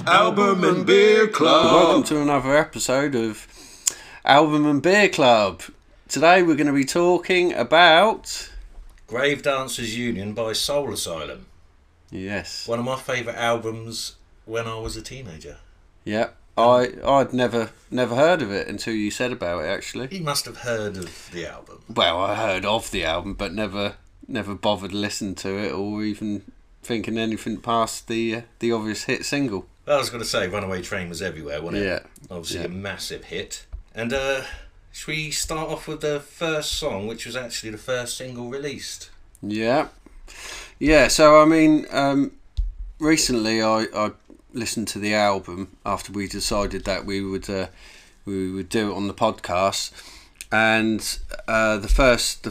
Album and Beer Club. Welcome to another episode of Album and Beer Club. Today we're going to be talking about Grave Dancers Union by Soul Asylum. Yes. One of my favourite albums when I was a teenager. Yeah. I'd never heard of it until you said about it, actually. You must have heard of the album. Well, I heard of the album, but never bothered listening to it or even thinking anything past the obvious hit single. I was going to say Runaway Train was everywhere, wasn't it? Yeah. Obviously a massive hit. And should we start off with the first song, which was actually the first single released? Yeah. Yeah, so I mean, recently I listened to the album after we decided that we would do it on the podcast, and the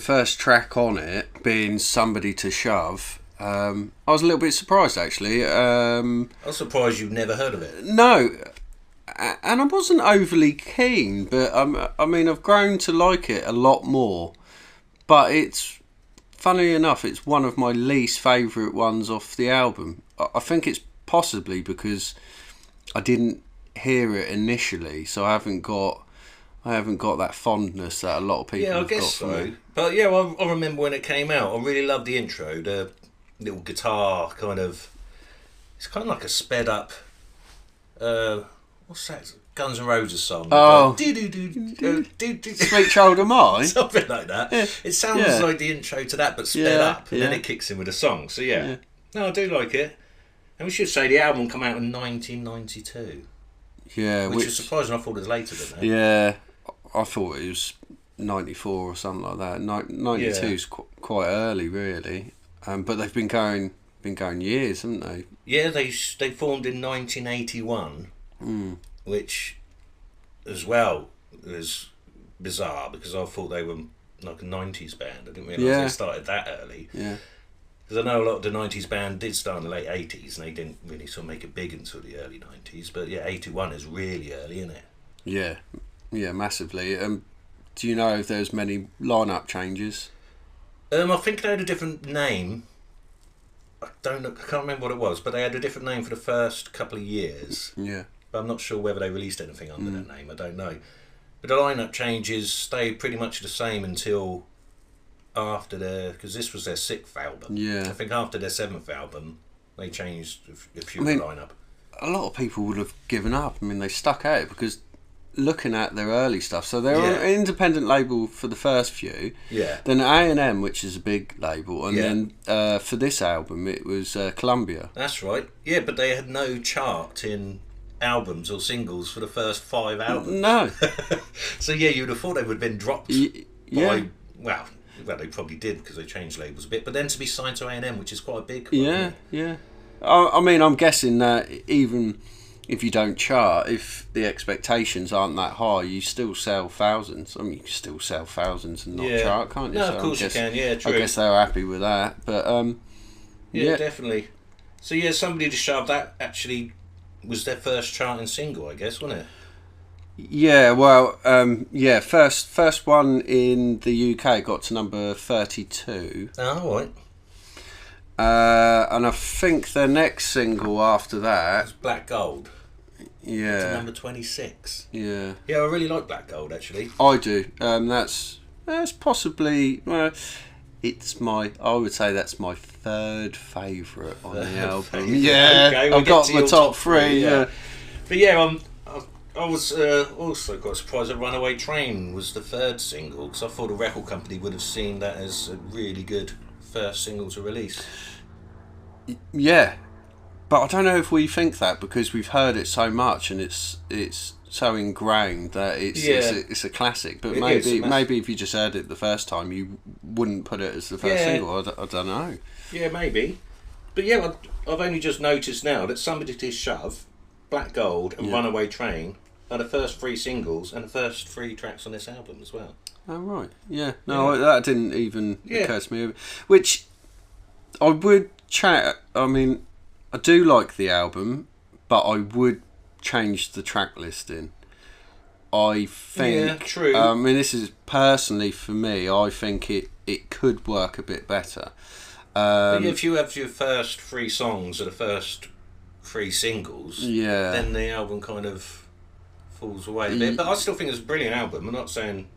first track on it being Somebody to Shove, I was a little bit surprised actually. I was surprised you'd never heard of it. No, and I wasn't overly keen, but I mean I've grown to like it a lot more, but it's funny enough it's one of my least favourite ones off the album. I think it's possibly because I didn't hear it initially, so I haven't got that fondness that a lot of people have got for so. me. But yeah, I remember when it came out. I really loved the intro, the little guitar kind of. It's kind of like a sped up. What's that? Guns N' Roses song. Oh, Sweet Child of Mine, something like that. Yeah. It sounds like the intro to that, but sped up, and then it kicks in with a song. So yeah, no, I do like it. And we should say the album came out in 1992. Yeah, which is surprising. I thought it was later than that. Yeah, I thought it was 94 or something like that. 92 is quite early, really. But they've been going years, haven't they? Yeah, they formed in 1981, which, as well, was bizarre because I thought they were like a 90s band. I didn't realise they started that early. Yeah. Because I know a lot of the 90s band did start in the late 80s and they didn't really sort of make it big until the early 90s. But yeah, 81 is really early, isn't it? Yeah, massively. Do you know if there's many lineup changes? I think they had a different name. I can't remember what it was, but they had a different name for the first couple of years. Yeah. But I'm not sure whether they released anything under that name. I don't know. But the lineup changes stayed pretty much the same until after because this was their 6th album. Yeah. I think after their 7th album, they changed a few of the lineup. A lot of people would have given up. I mean, they stuck at it because looking at their early stuff, so they were an independent label for the first few. Yeah. Then A&M, which is a big label, and then for this album it was Columbia. That's right. Yeah, but they had no chart in albums or singles for the first 5 albums. No. So yeah, you'd have thought they would have been dropped by, well, they probably did because they changed labels a bit, but then to be signed to A&M, which is quite a big one. Yeah. I mean, I'm guessing that even if you don't chart, if the expectations aren't that high, you still sell thousands. I mean, you can still sell thousands and not chart, can't you? No, so of course you can, yeah, true. I guess they were happy with that, but yeah, definitely. So yeah, Somebody to Shove, that actually was their first charting single, I guess, wasn't it? Yeah, well, first one in the UK got to number 32. Oh, right. And I think their next single after that was Black Gold. Yeah. To number 26. Yeah. Yeah, I really like Black Gold, actually. I do. That's possibly... I would say that's my third favourite on the album. Favourite. Yeah, okay, I've got my top three. Yeah. But yeah, I was also quite surprised that Runaway Train was the third single, because I thought the record company would have seen that as a really good first single to release. Yeah, but I don't know if we think that because we've heard it so much and it's so ingrained that it's a classic. But maybe if you just heard it the first time, you wouldn't put it as the first single. I don't know. Yeah, maybe. But yeah, I've only just noticed now that Somebody to Shove, Black Gold and Runaway Train are the first 3 singles and the first 3 tracks on this album as well. Oh, right. Yeah. No, that didn't even occur to me. Which I would I mean, I do like the album, but I would change the track listing. I think... Yeah, true. I mean, this is personally for me, I think it could work a bit better. If you have your first 3 songs or the first 3 singles, Yeah. then the album kind of falls away a bit. But I still think it's a brilliant album. I'm not saying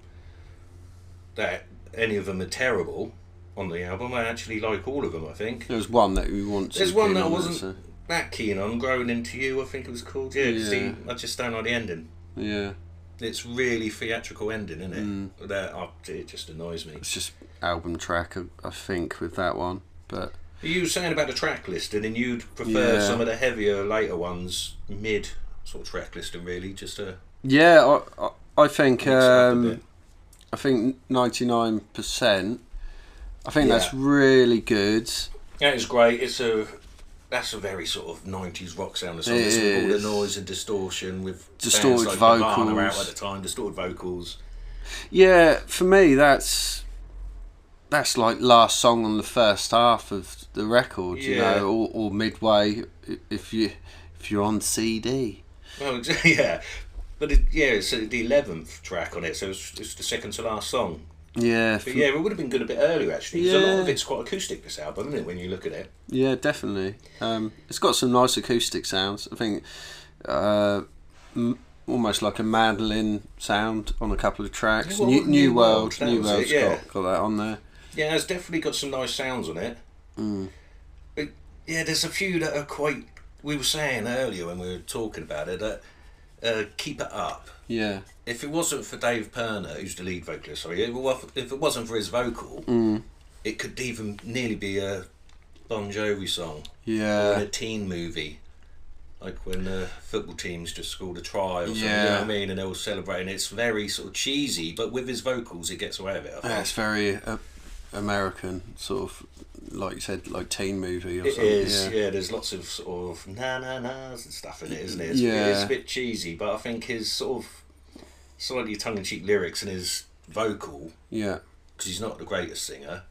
that any of them are terrible on the album. I actually like all of them, I think. There's one that we want to. There's one that I wasn't that keen on, Growing Into You, I think it was called. Yeah, Yeah. I just don't like the ending. Yeah. It's really theatrical ending, isn't it? It just annoys me. It's just album track, I think, with that one. But You were saying about the track listing, and you'd prefer some of the heavier, later ones, mid sort of track listing, really, just to... Yeah, I think... mix it up a bit. I think 99%. I think that's really good. Yeah, it's great. That's a very sort of 90s rock sound. With all the noise and distortion with distorted bands like vocals. Nirvana out at the time, distorted vocals. Yeah, for me, that's like last song on the first half of the record, you know, or midway if you're on CD. Well, yeah, but it's the 11th track on it, so it's the second to last song. Yeah, but it would have been good a bit earlier actually. Because a lot of it's quite acoustic, this album, isn't it? When you look at it. Yeah, definitely. It's got some nice acoustic sounds. I think almost like a mandolin sound on a couple of tracks. Yeah, well, New World's got that on there. Yeah, it's definitely got some nice sounds on it. But yeah, there's a few that are quite. We were saying earlier when we were talking about it that Keep It Up. Yeah. If it wasn't for Dave Pirner, who's the lead vocalist, if it wasn't for his vocal, it could even nearly be a Bon Jovi song. Yeah. Or in a teen movie. Like when the football teams just scored a try or something, Yeah. you know what I mean? And they're all celebrating. It's very sort of cheesy, but with his vocals, it gets away with it, I think. It's very American, sort of, like you said, like teen movie or It something. is, yeah. There's lots of sort of na-na-nas and stuff in it, isn't it? It's a bit cheesy, but I think his sort of slightly tongue-in-cheek lyrics and his vocal, because he's not the greatest singer,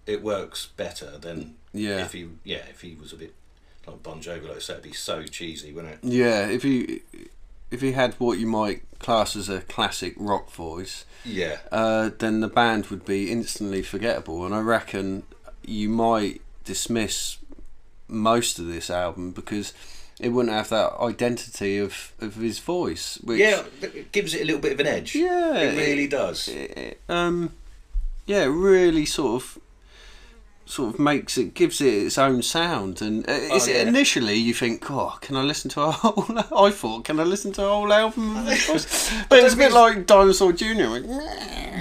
it works better than if he was a bit like Bon Jovi, like I said, it'd be so cheesy, wouldn't it? Yeah, if he had what you might class as a classic rock voice, then the band would be instantly forgettable, and I reckon you might dismiss most of this album because it wouldn't have that identity of his voice. Which, it gives it a little bit of an edge. Yeah, it really does. It really sort of gives it its own sound, and initially you think, oh, can I listen to a whole? I thought, can I listen to a whole album of this voice? But it's a bit like Dinosaur Jr.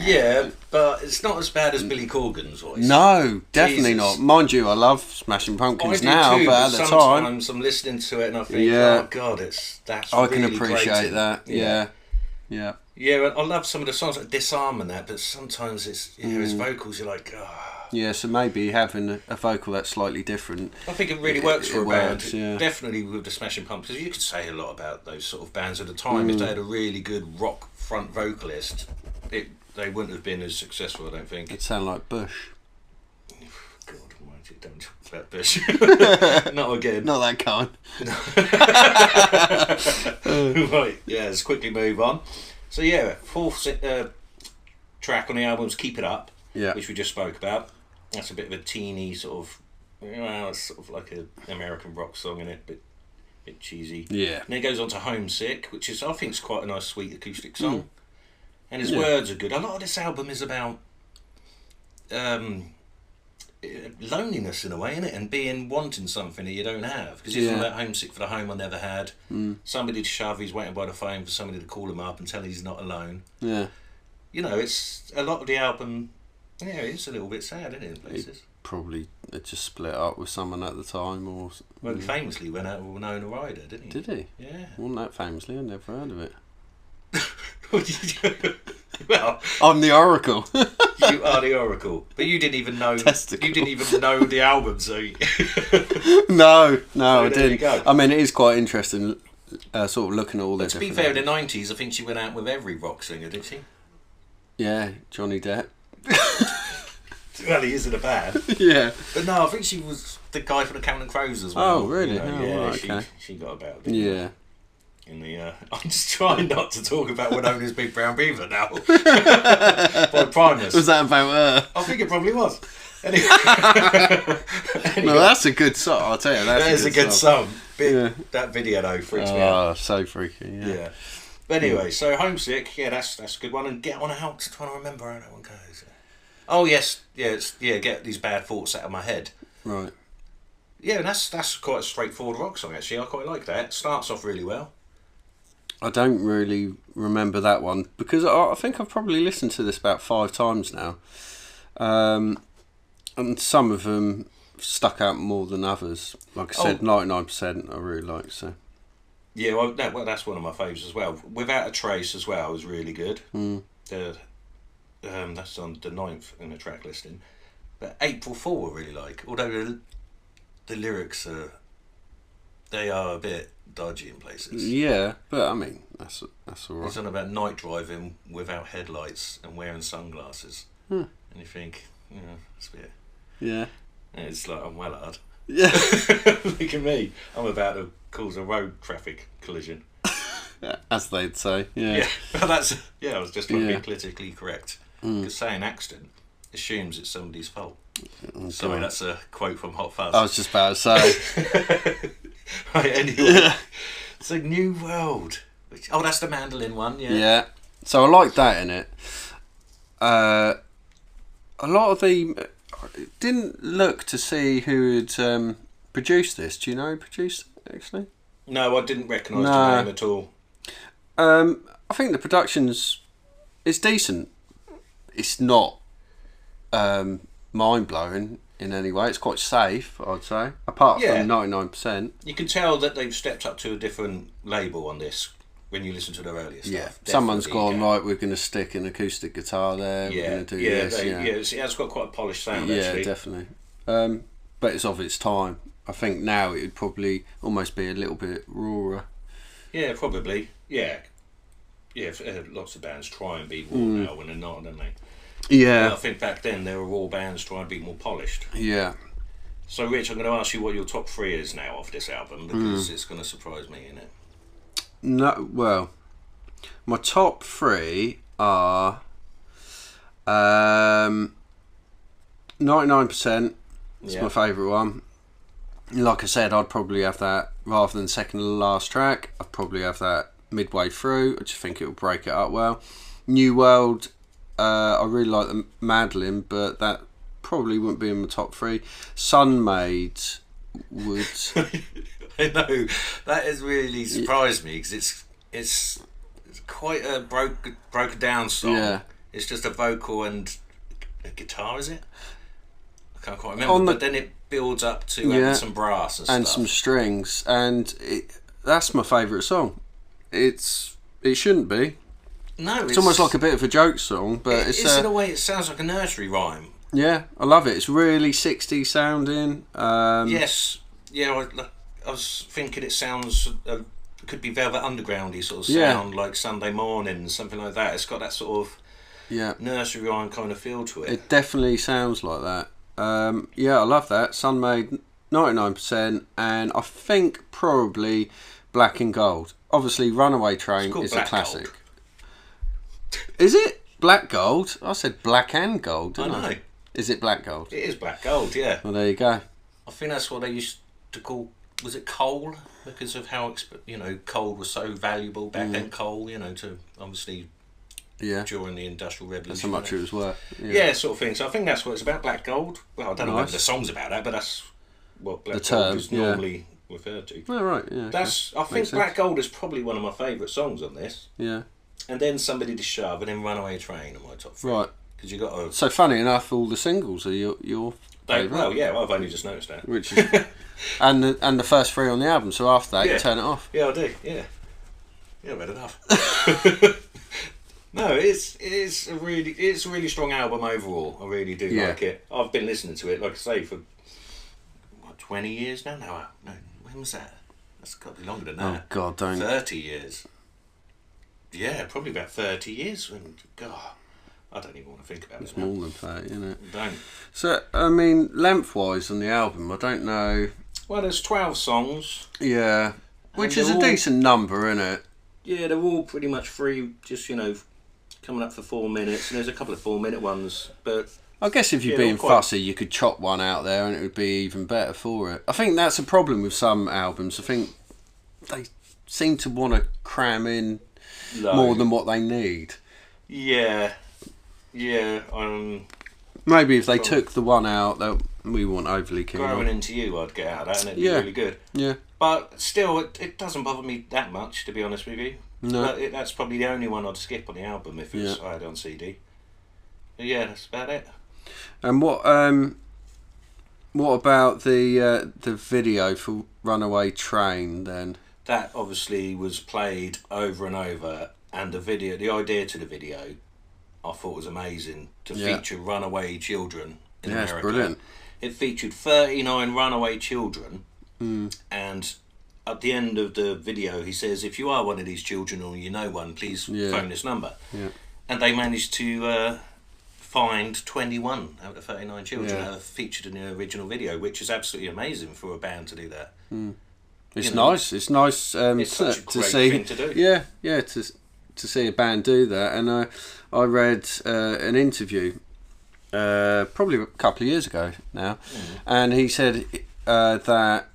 Yeah, but it's not as bad as Billy Corgan's voice. No, definitely not. Mind you, I love Smashing Pumpkins now, too, but at the time, sometimes I'm listening to it and I think, oh God, that's I really can appreciate that. Yeah. Yeah, I love some of the songs like Disarm and that, but sometimes it's his vocals. You're like, oh. Yeah, so maybe having a vocal that's slightly different. I think it really works for a band. Yeah. Definitely with the Smashing Pumpkins. You could say a lot about those sort of bands at the time. If they had a really good rock front vocalist, they wouldn't have been as successful, I don't think. It sound like Bush. God almighty, don't talk about Bush. Not again. Not that kind. Right, let's quickly move on. So fourth track on the album's Keep It Up, which we just spoke about. That's a bit of a teeny sort of, it's sort of like an American rock song in it, but a bit cheesy. Yeah. And then it goes on to Homesick, which is, I think, is quite a nice, sweet acoustic song. And his words are good. A lot of this album is about loneliness in a way, isn't it? And wanting something that you don't have. Because he's about homesick for the home I never had. Somebody to shove, he's waiting by the phone for somebody to call him up and tell him he's not alone. Yeah. You know, it's a lot of the album. Yeah, it's a little bit sad, isn't it, in places? Probably just split up with someone at the time, or. Well, he famously went out with Winona Ryder, didn't he? Did he? Yeah. Wasn't that famously? I never heard of it. Well, I'm the Oracle. You are the Oracle, but you didn't even know. Testicle. You didn't even know the album, so. No, I there you didn't. go. I mean, it is quite interesting, sort of looking at all the. To be fair, in the '90s, I think she went out with every rock singer, did she? Yeah, Johnny Depp. Well, he is in a band. Yeah. But no, I think she was the guy from the Counting Crows as well. Oh, really? You know, yeah, right, okay. She got about. Yeah. In the, I'm just trying not to talk about Winona's Big Brown Beaver now. By Primus. Was that about her? I think it probably was. Anyway. No, that's a good song. I'll tell you, that is a good song. That video though freaks me out. Oh, so freaky. Yeah. But anyway, so Homesick. Yeah, that's a good one. And Get On Out. I'm trying to remember how that one goes. Oh yes, Get These Bad Thoughts Out of My Head. Right. Yeah, that's quite a straightforward rock song actually. I quite like that. It starts off really well. I don't really remember that one because I think I've probably listened to this about 5 times now, and some of them stuck out more than others. Like I said, 99% I really like. So. Yeah, well, that's one of my favourites as well. Without a Trace as well was really good. That's on the 9th in the track listing. But April Fool I really like, although the lyrics are a bit dodgy in places. Yeah, but I mean that's alright. It's on about night driving without headlights and wearing sunglasses, and you think, it's a bit. Yeah. And it's like I'm well hard. Yeah. Look at me. I'm about to cause a road traffic collision. As they'd say. Yeah. Yeah. I was just trying to be politically correct. Because saying accident assumes it's somebody's fault. Sorry, that's a quote from Hot Fuzz. I was just about to say. Right, anyway. It's a New World. That's the mandolin one, yeah. Yeah. So I like that in it. A lot of the... Didn't look to see who had produced this. Do you know who produced it, actually? No, I didn't recognise the name at all. I think the production's... It's decent. It's not mind-blowing in any way. It's quite safe, I'd say. Apart from 99%. You can tell that they've stepped up to a different label on this when you listen to their earlier stuff. Yeah, someone's gone, right, we're going to stick an acoustic guitar there. Yeah, we're going to do this. It's got quite a polished sound, yeah, actually. Definitely. But it's of its time. I think now it would probably almost be a little bit rawer. Yeah, probably. Yeah. Yeah, lots of bands try and be raw now when they're not, don't they? Yeah. And I think back then there were raw bands trying to be more polished. Yeah. So, Rich, I'm going to ask you what your top 3 is now off this album, because it's going to surprise me, innit? No, well, my top 3 are 99%. It's my favourite one. Like I said, I'd probably have that rather than second to the last track. I'd probably have that midway through. I just think it will break it up well. New World, I really like the mandolin, but that probably wouldn't be in my top 3. Sunmaid would. I know that has really surprised me because it's quite a broken down song. Yeah. It's just a vocal and a guitar, is it? I can't quite remember. But then it builds up to having some brass and stuff. Some strings, and that's my favourite song. It shouldn't be. No, it's almost like a bit of a joke song, but it's in a way it sounds like a nursery rhyme. Yeah, I love it. It's really 60s sounding. Yes, yeah. I was thinking it sounds could be Velvet Undergroundy sort of sound, like Sunday Morning, something like that. It's got that sort of nursery rhyme kind of feel to it. It definitely sounds like that. I love that. Sunmaid, 99%, and I think probably Black and Gold. Obviously, Runaway Train is a classic. Gold. Is it Black Gold? I said Black and Gold, didn't I? know. Is it Black Gold? It is Black Gold, yeah. Well, there you go. I think that's what they used to call. Was it coal? Because of how coal was so valuable back then. Coal, to obviously. Yeah. During the Industrial Revolution. That's how much it was worth. Yeah, sort of thing. So I think that's what it's about, Black Gold. Well, I don't know whether the song's about that, but that's what Black Gold is normally referred to. Oh, right, yeah. I think Black Gold is probably one of my favourite songs on this. Yeah. And then Somebody to Shove, and then Runaway Train are my top 3. Right. Because you got So funny enough, all the singles are your favourite. Well, yeah, I've only just noticed that. Which is, and the first 3 on the album. So after that, you turn it off. Yeah, I do. Yeah. Yeah, I've had enough. No, it's a really strong album overall. I really do like it. I've been listening to it, like I say, for 20 years now. No, when was that? That's got to be longer than that. Oh God, don't. 30 years. Yeah, probably about 30 years. God, I don't even want to think about it. It's more than 30, isn't it? Don't. So, I mean, length-wise on the album, I don't know. Well, there's 12 songs. Yeah, which is a decent number, isn't it? Yeah, they're all pretty much free, just, coming up for 4 minutes. And there's a couple of 4-minute ones, but I guess if you're being fussy, you could chop one out there and it would be even better for it. I think that's a problem with some albums. I think they seem to want to cram in more than what they need. Yeah. Maybe if they took the one out that we weren't overly keen on. Growing Into You, I'd get out of that and it'd be really good. Yeah. But still, it doesn't bother me that much, to be honest with you. No. But that's probably the only one I'd skip on the album if I had it on CD. But yeah, that's about it. And what about the video for Runaway Train then? That obviously was played over and over, and the idea to the video, I thought was amazing, to feature runaway children in America. It's brilliant. It featured 39 runaway children, and at the end of the video he says, if you are one of these children or you know one, please phone this number. Yeah. And they managed to find 21 out of 39 children that are featured in the original video, which is absolutely amazing for a band to do that. It's nice. It's nice it's such a great thing to do. Yeah, to see a band do that. And I read an interview probably a couple of years ago now, and he said that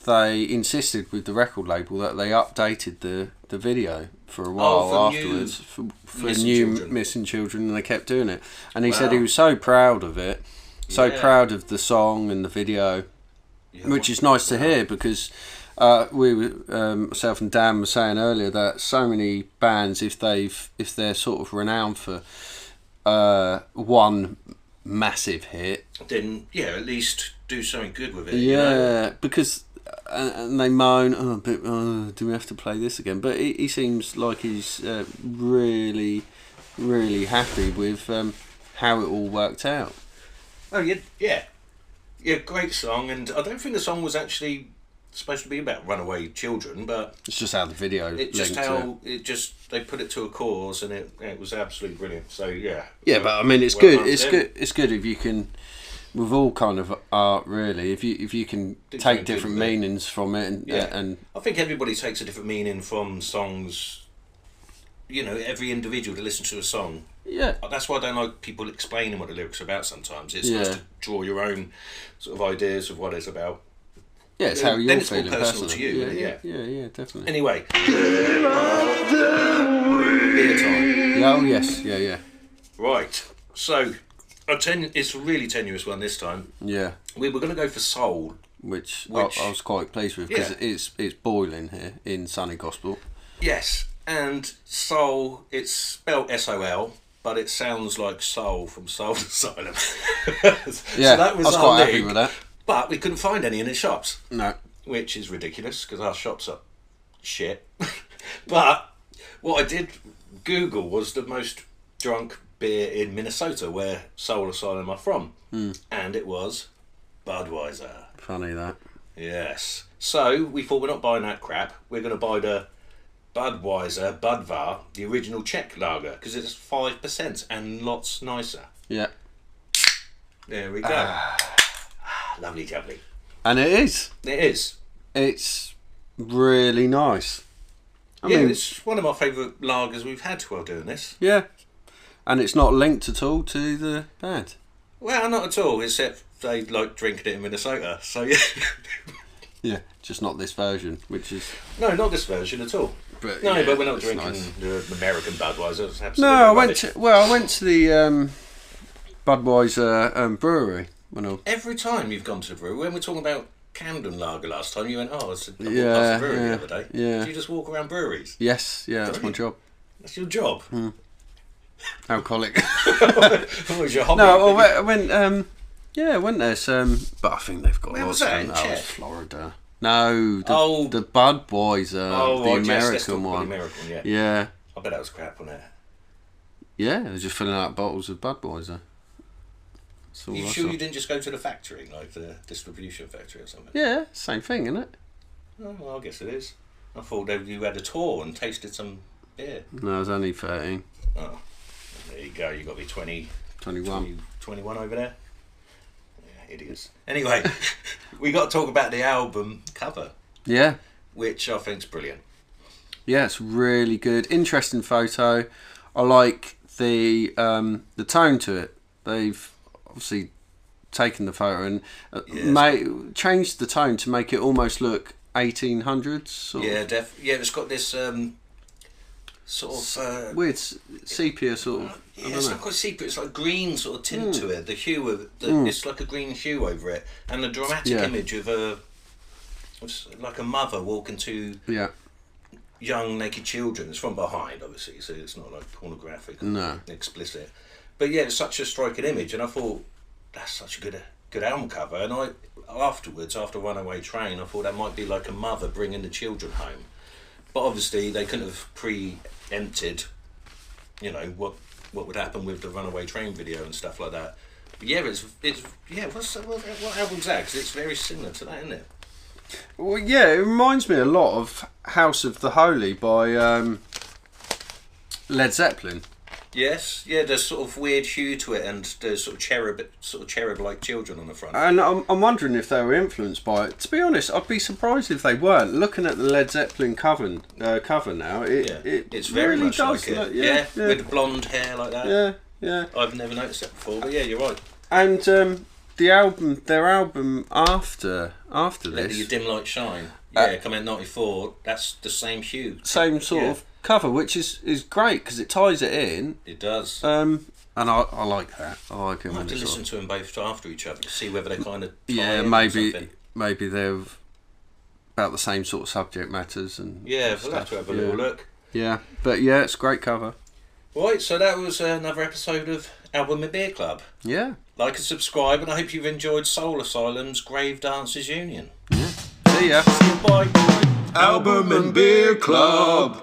they insisted with the record label that they updated the video for a while afterwards for new missing children, and they kept doing it. And he said he was so proud of it, proud of the song and the video, which is nice to hear, because myself and Dan were saying earlier that so many bands, if they're sort of renowned for one massive hit, then at least do something good with it. Because and they moan, do we have to play this again? But he seems like he's really, really happy with how it all worked out. Oh yeah, great song, and I don't think the song was actually supposed to be about runaway children, but it's just how the video they put it to a cause, and it was absolutely brilliant. So but I mean it's good. It's good if you can, with all kind of art really, if you can take different meanings from it, and I think everybody takes a different meaning from songs. Every individual that listens to a song. Yeah, that's why I don't like people explaining what the lyrics are about. Sometimes it's nice to draw your own sort of ideas of what it's about. Yeah, it's how you're feeling more personal to you. Yeah, definitely. Anyway, beer time. Oh yes, yeah. Right, so it's a really tenuous one this time. Yeah, we were going to go for Soul, which I was quite pleased with, because it's boiling here in Sunny Gospel. Yes, and Soul, it's spelled S-O-L, but it sounds like Soul from Soul Asylum. So that was I was quite happy with that. But we couldn't find any in the shops. No. Which is ridiculous, because our shops are shit. But what I did Google was the most drunk beer in Minnesota, where Soul Asylum are from. And it was Budweiser. Funny that. Yes. So we thought, we're not buying that crap. We're going to buy the Budweiser, Budvar, the original Czech lager, because it's 5% and lots nicer. Yeah. There we go. Lovely jubbly. And it is. It is. It's really nice. I mean, it's one of my favourite lagers we've had while doing this. Yeah. And it's not linked at all to the band. Well, not at all, except they like drinking it in Minnesota, so yeah. Yeah, just not this version, which is... No, not this version at all. But we're not drinking the American Budweiser. It's absolutely I went to the Budweiser brewery. Every time you've gone to the brewery, when we're talking about Camden Lager last time, you went, I walked past the brewery the other day. Yeah. Do you just walk around breweries? Yes, that's my job. That's your job? Alcoholic. What was your hobby? No, I went there, but I think they've got lots of them. That was Florida. No, the Budweiser, the American one. The American, yeah. I bet that was crap on it. Yeah, they were just filling out bottles of Budweiser. You sure you didn't just go to the factory, like the distribution factory or something? Yeah, same thing, isn't it? Oh, well, I guess it is. I thought you had a tour and tasted some beer. No, I was only 13. Oh, there you go. You've got to be 21 over there. Yeah, idiots. Anyway, we got to talk about the album cover. Yeah. Which I think's brilliant. Yeah, it's really good. Interesting photo. I like the tone to it. obviously taken the photo and changed the tone to make it almost look 1800s. Yeah, it's got this sort of weird sepia sort of. It's not quite sepia. It's like green sort of tint to it. The hue of it's like a green hue over it, and the dramatic image of like a mother walking to young naked children. It's from behind, obviously, so it's not like pornographic, explicit. But yeah, it's such a striking image, and I thought that's such a good album cover. And I afterwards, after Runaway Train, I thought that might be like a mother bringing the children home. But obviously, they couldn't have preempted, what would happen with the Runaway Train video and stuff like that. But yeah, what album's that? Because it's very similar to that, isn't it? Well, yeah, it reminds me a lot of House of the Holy by Led Zeppelin. Yes, yeah, there's sort of weird hue to it, and there's sort of cherub-like children on the front. And I'm wondering if they were influenced by it. To be honest, I'd be surprised if they weren't. Looking at the Led Zeppelin cover now, it's very really much does like it. Yeah, with blonde hair like that. Yeah. I've never noticed that before, but yeah, you're right. And their album after this, Let Your Dim Light Shine. Yeah, come in '94. That's the same hue. Same sort of cover, which is great because it ties it in. It does. And I like that. I like them. I have to listen to them both after each other to see whether they kind of maybe they're about the same sort of subject matters and we'll have to have a little look. Yeah, but yeah, it's a great cover. Right, so that was another episode of Album and Beer Club. Yeah. Like and subscribe, and I hope you've enjoyed Soul Asylum's Grave Dancers Union. Yeah. See ya. Bye. Album and Beer Club.